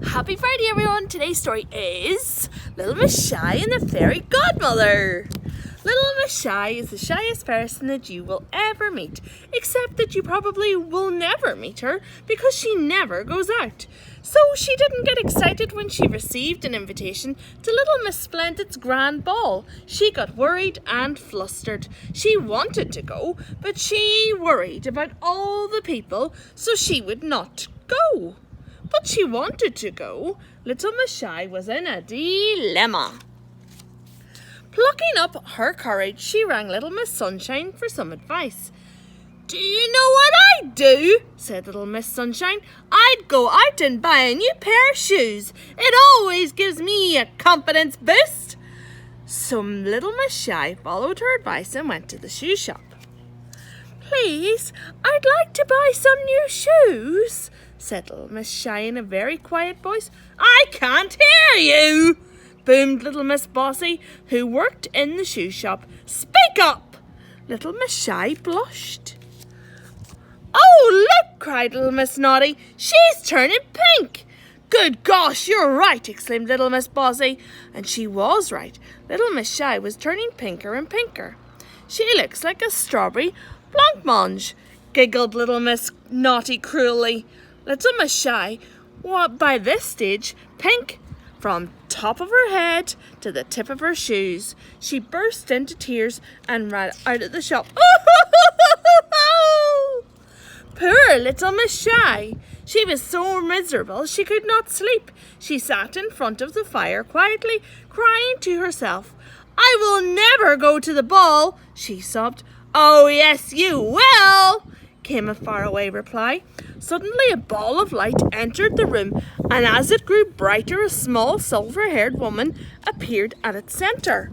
Happy Friday, everyone! Today's story is Little Miss Shy and the Fairy Godmother. Little Miss Shy is the shyest person that you will ever meet, except that you probably will never meet her because she never goes out. So she didn't get excited when she received an invitation to Little Miss Splendid's grand ball. She got worried and flustered. She wanted to go, but she worried about all the people, so she would not go. But she wanted to go. Little Miss Shy was in a dilemma. Plucking up her courage, she rang Little Miss Sunshine for some advice. "Do you know what I'd do?" said Little Miss Sunshine. "I'd go out and buy a new pair of shoes. It always gives me a confidence boost." So Little Miss Shy followed her advice and went to the shoe shop. "Please, I'd like to buy some new shoes," said Little Miss Shy in a very quiet voice. "I can't hear you," boomed Little Miss Bossy, who worked in the shoe shop. "Speak up!" Little Miss Shy blushed. "Oh, look!" cried Little Miss Naughty. "She's turning pink!" "Good gosh, you're right!" exclaimed Little Miss Bossy. And she was right. Little Miss Shy was turning pinker and pinker. "She looks like a strawberry blancmange," giggled Little Miss Naughty cruelly. Little Miss Shy was by this stage pink from top of her head to the tip of her shoes. She burst into tears and ran out of the shop. Poor Little Miss Shy! She was so miserable she could not sleep. She sat in front of the fire quietly, crying to herself. "I will never go to the ball," she sobbed. "Oh, yes, you will," came a faraway reply. Suddenly a ball of light entered the room, and as it grew brighter, a small silver-haired woman appeared at its centre.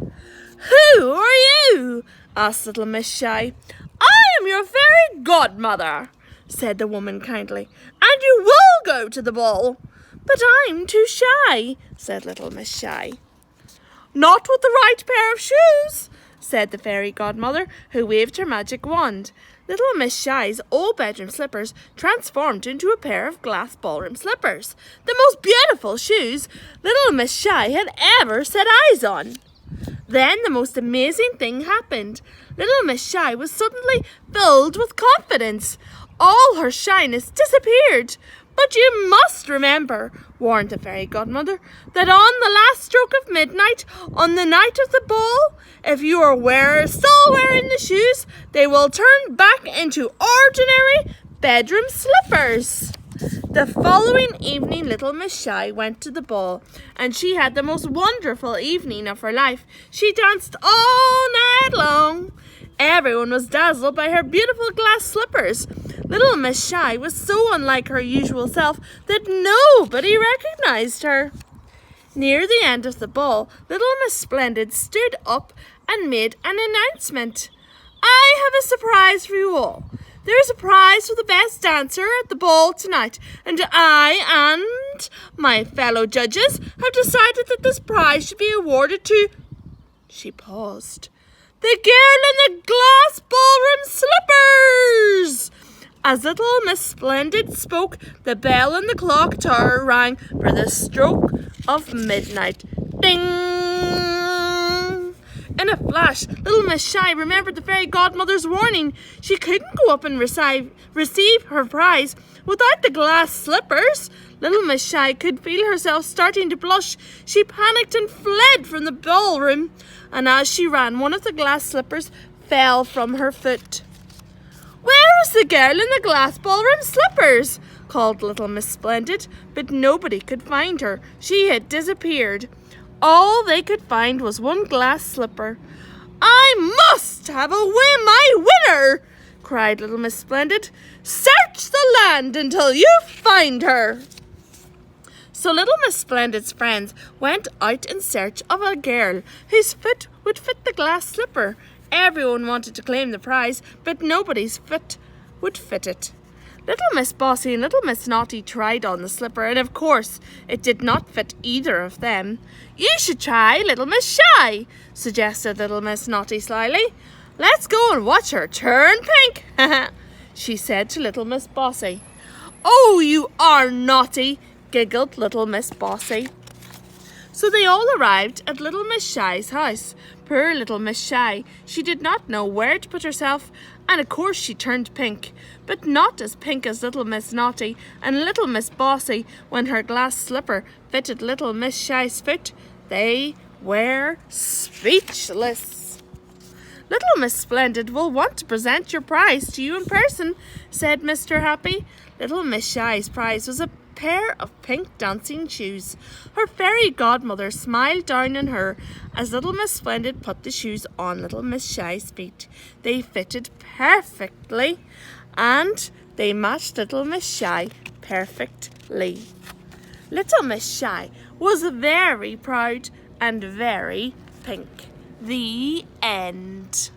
"Who are you?" asked Little Miss Shy. "I am your fairy godmother," said the woman kindly, "and you will go to the ball." "But I'm too shy," said Little Miss Shy. "Not with the right pair of shoes," said the fairy godmother, who waved her magic wand. Little Miss Shy's old bedroom slippers transformed into a pair of glass ballroom slippers, the most beautiful shoes Little Miss Shy had ever set eyes on. Then the most amazing thing happened. Little Miss Shy was suddenly filled with confidence. All her shyness disappeared. "But you must remember," warned the fairy godmother, "that on the last stroke of midnight, on the night of the ball, if you are still wearing the shoes, they will turn back into ordinary bedroom slippers." The following evening, Little Miss Shy went to the ball, and she had the most wonderful evening of her life. She danced all night long. Everyone was dazzled by her beautiful glass slippers. Little Miss Shy was so unlike her usual self that nobody recognized her. Near the end of the ball, Little Miss Splendid stood up and made an announcement. "I have a surprise for you all. There is a prize for the best dancer at the ball tonight, and I and my fellow judges have decided that this prize should be awarded to—" She paused. "The girl in the glass ballroom slippers!" As Little Miss Splendid spoke, the bell in the clock tower rang for the stroke of midnight. Ding! In a flash, Little Miss Shy remembered the fairy godmother's warning. She couldn't go up and receive her prize without the glass slippers. Little Miss Shy could feel herself starting to blush. She panicked and fled from the ballroom, and as she ran, one of the glass slippers fell from her foot. "Where is the girl in the glass ballroom slippers?" called Little Miss Splendid, but nobody could find her. She had disappeared. All they could find was one glass slipper. "I must have my winner!" cried Little Miss Splendid. "Search the land until you find her." So Little Miss Splendid's friends went out in search of a girl whose foot would fit the glass slipper. Everyone wanted to claim the prize, but nobody's foot would fit it. Little Miss Bossy and Little Miss Naughty tried on the slipper, and of course it did not fit either of them. "You should try Little Miss Shy," suggested Little Miss Naughty slyly. "Let's go and watch her turn pink," she said to Little Miss Bossy. "Oh, you are naughty," giggled little Miss Bossy. So they all arrived at little Miss Shy's house. Poor little Miss Shy, she did not know where to put herself, and of course she turned pink, but not as pink as little Miss Naughty and little Miss Bossy when her glass slipper fitted little Miss Shy's foot. They were speechless. Little Miss Splendid will want to present your prize to you in person, said Mr. Happy. Little Miss Shy's prize was a pair of pink dancing shoes. Her fairy godmother smiled down on her as little Miss Splendid put the shoes on little Miss Shy's feet. They fitted perfectly and they matched little Miss Shy perfectly. Little Miss Shy was very proud and very pink. The end.